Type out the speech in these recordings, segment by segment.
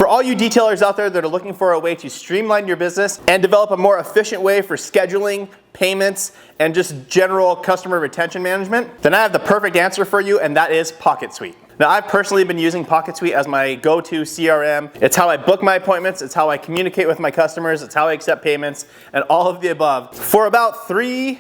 For all you detailers out there that are looking for a way to streamline your business and develop a more efficient way for scheduling, payments, and just general customer retention management, then I have the perfect answer for you, and that is PocketSuite. Now, I've personally been using PocketSuite as my go-to CRM. It's how I book my appointments, it's how I communicate with my customers, it's how I accept payments, and all of the above for about 3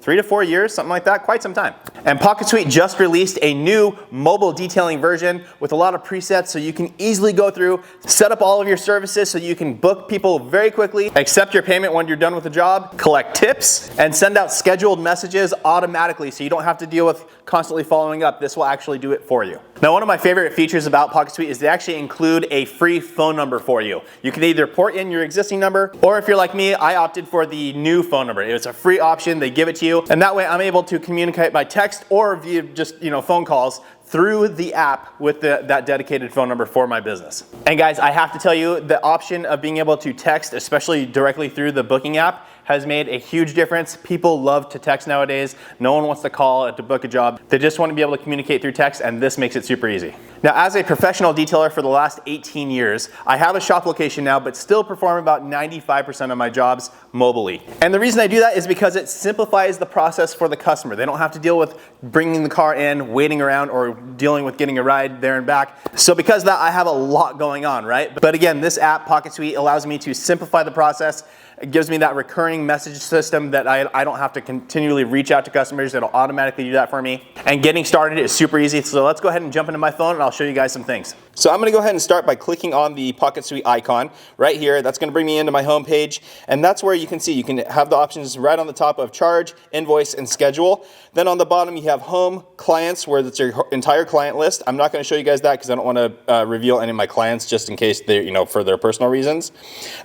to 4 years, something like that, quite some time. And PocketSuite just released a new mobile detailing version with a lot of presets so you can easily go through, set up all of your services so you can book people very quickly, accept your payment when you're done with the job, collect tips, and send out scheduled messages automatically so you don't have to deal with constantly following up. This will actually do it for you. Now, one of my favorite features about PocketSuite is they actually include a free phone number for you. You can either port in your existing number, or if you're like me, I opted for the new phone number. It's a free option, they give it to you, and that way I'm able to communicate by text or via just phone calls through the app with that dedicated phone number for my business. And guys, I have to tell you, the option of being able to text, especially directly through the booking app, has made a huge difference. People love to text nowadays. No one wants to call to book a job. They just want to be able to communicate through text, and this makes it super easy. Now, as a professional detailer for the last 18 years, I have a shop location now, but still perform about 95% of my jobs mobily. And the reason I do that is because it simplifies the process for the customer. They don't have to deal with bringing the car in, waiting around, or dealing with getting a ride there and back. So because of that, I have a lot going on, right? But again, this app, PocketSuite, allows me to simplify the process. It gives me that recurring message system that I don't have to continually reach out to customers. It'll automatically do that for me. And getting started is super easy. So let's go ahead and jump into my phone and I'll show you guys some things. So I'm gonna go ahead and start by clicking on the PocketSuite icon right here. That's gonna bring me into my home page. And that's where you can see, you can have the options right on the top of charge, invoice, and schedule. Then on the bottom, you have home, clients, where that's your entire client list. I'm not gonna show you guys that because I don't wanna reveal any of my clients just in case they're, for their personal reasons.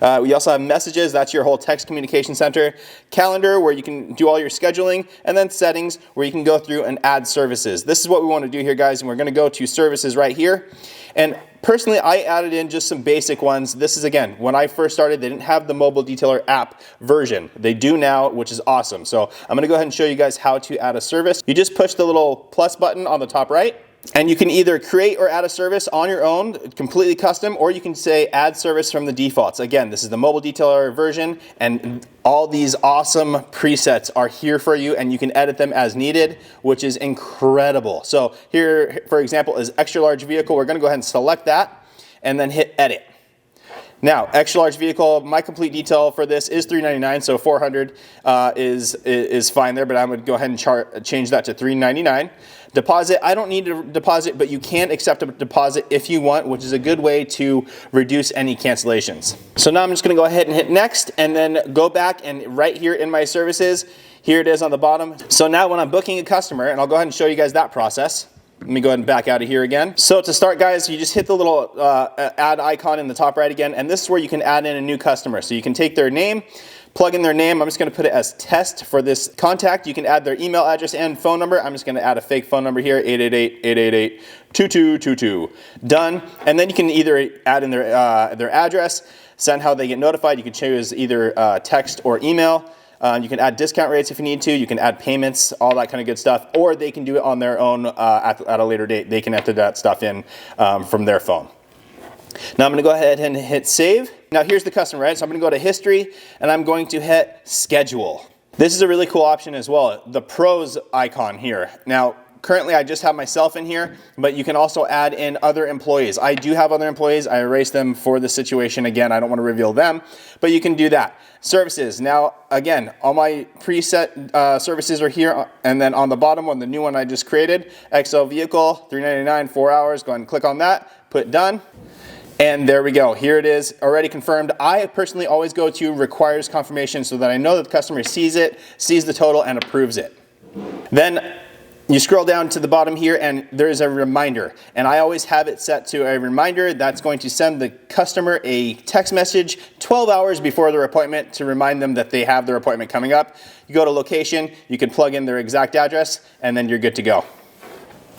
We also have messages, that's your whole text communication center, calendar, where you can do all your scheduling, and then settings, where you can go through and add services. This is what we want to do here, guys, and we're going to go to services right here. And personally, I added in just some basic ones. This is, again, when I first started, they didn't have the mobile detailer app version. They do now, which is awesome. So I'm going to go ahead and show you guys how to add a service. You just push the little plus button on the top right, and you can either create or add a service on your own, completely custom, or you can say add service from the defaults. Again, this is the mobile detailer version, and all these awesome presets are here for you, and you can edit them as needed, which is incredible. So here, for example, is extra large vehicle. We're gonna go ahead and select that and then hit edit. Now, extra large vehicle, my complete detail for this is $399, so $400 is fine there, but I'm gonna go ahead and change that to $399. Deposit, I don't need to deposit, but you can accept a deposit if you want, which is a good way to reduce any cancellations. So now I'm just gonna go ahead and hit next, and then go back, and right here in my services, here it is on the bottom. So now when I'm booking a customer, and I'll go ahead and show you guys that process. Let me go ahead and back out of here again. So to start, guys, you just hit the little add icon in the top right again, and this is where you can add in a new customer. So you can take their name, plug in their name. I'm just gonna put it as test for this contact. You can add their email address and phone number. I'm just gonna add a fake phone number here, 888-888-2222. Done. And then you can either add in their address, send how they get notified. You can choose either text or email. You can add discount rates if you need to. You can add payments, all that kind of good stuff. Or they can do it on their own at a later date. They can enter that stuff in from their phone. Now I'm going to go ahead and hit save. Now here's the customer, right? So I'm going to go to history, and I'm going to hit schedule. This is a really cool option as well, the pros icon here. Now, currently I just have myself in here, but you can also add in other employees. I do have other employees. I erased them for this situation. Again, I don't want to reveal them, but you can do that. Services. Now, again, all my preset services are here, and then on the bottom one, the new one I just created, XL vehicle, $399, 4 hours. Go ahead and click on that, put done. And there we go. Here it is, already confirmed. I personally always go to requires confirmation so that I know that the customer sees it, sees the total, and approves it. Then you scroll down to the bottom here, and there is a reminder. And I always have it set to a reminder that's going to send the customer a text message 12 hours before their appointment to remind them that they have their appointment coming up. You go to location, you can plug in their exact address, and then you're good to go.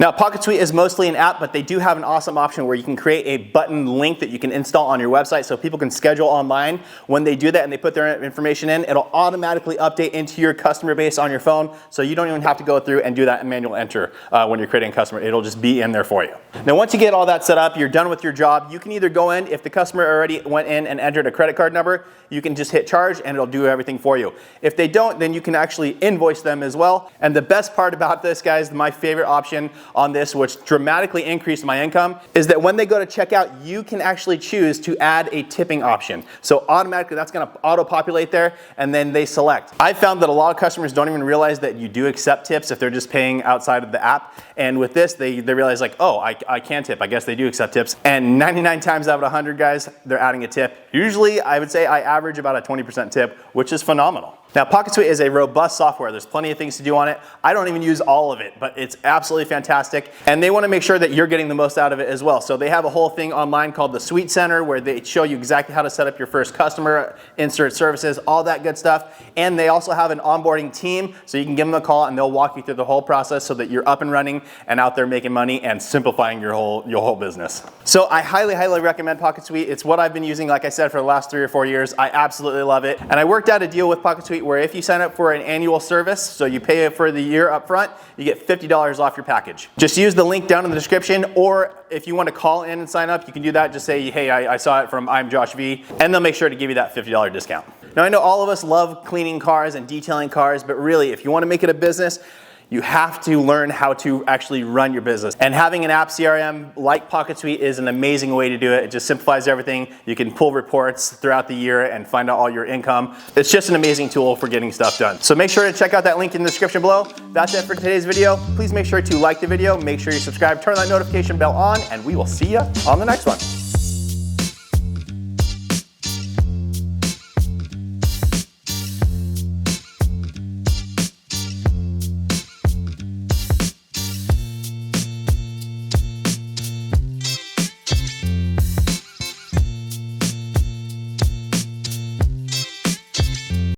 Now, PocketSuite is mostly an app, but they do have an awesome option where you can create a button link that you can install on your website so people can schedule online. When they do that and they put their information in, it'll automatically update into your customer base on your phone, so you don't even have to go through and do that manual enter when you're creating a customer. It'll just be in there for you. Now, once you get all that set up, you're done with your job, you can either go in, if the customer already went in and entered a credit card number, you can just hit charge and it'll do everything for you. If they don't, then you can actually invoice them as well. And the best part about this, guys, my favorite option on this, which dramatically increased my income, is that when they go to checkout, you can actually choose to add a tipping option. So automatically that's gonna auto-populate there, and then they select. I've found that a lot of customers don't even realize that you do accept tips if they're just paying outside of the app. And with this, they realize like, oh, I can tip. I guess they do accept tips. And 99 times out of 100, guys, they're adding a tip. Usually, I would say I average about a 20% tip, which is phenomenal. Now, PocketSuite is a robust software. There's plenty of things to do on it. I don't even use all of it, but it's absolutely fantastic. And they want to make sure that you're getting the most out of it as well. So they have a whole thing online called the Suite Center where they show you exactly how to set up your first customer, insert services, all that good stuff. And they also have an onboarding team, so you can give them a call and they'll walk you through the whole process so that you're up and running and out there making money and simplifying your whole business. So I highly, highly recommend PocketSuite. It's what I've been using, like I said, for the last 3 or 4 years. I absolutely love it. And I worked out a deal with PocketSuite where if you sign up for an annual service, so you pay it for the year up front, you get $50 off your package. Just use the link down in the description, or if you want to call in and sign up, you can do that. Just say, hey, I saw it from I'm Josh V, and they'll make sure to give you that $50 discount. Now, I know all of us love cleaning cars and detailing cars, but really, if you want to make it a business, you have to learn how to actually run your business. And having an app CRM like PocketSuite is an amazing way to do it. It just simplifies everything. You can pull reports throughout the year and find out all your income. It's just an amazing tool for getting stuff done. So make sure to check out that link in the description below. That's it for today's video. Please make sure to like the video, make sure you subscribe, turn that notification bell on, and we will see you on the next one.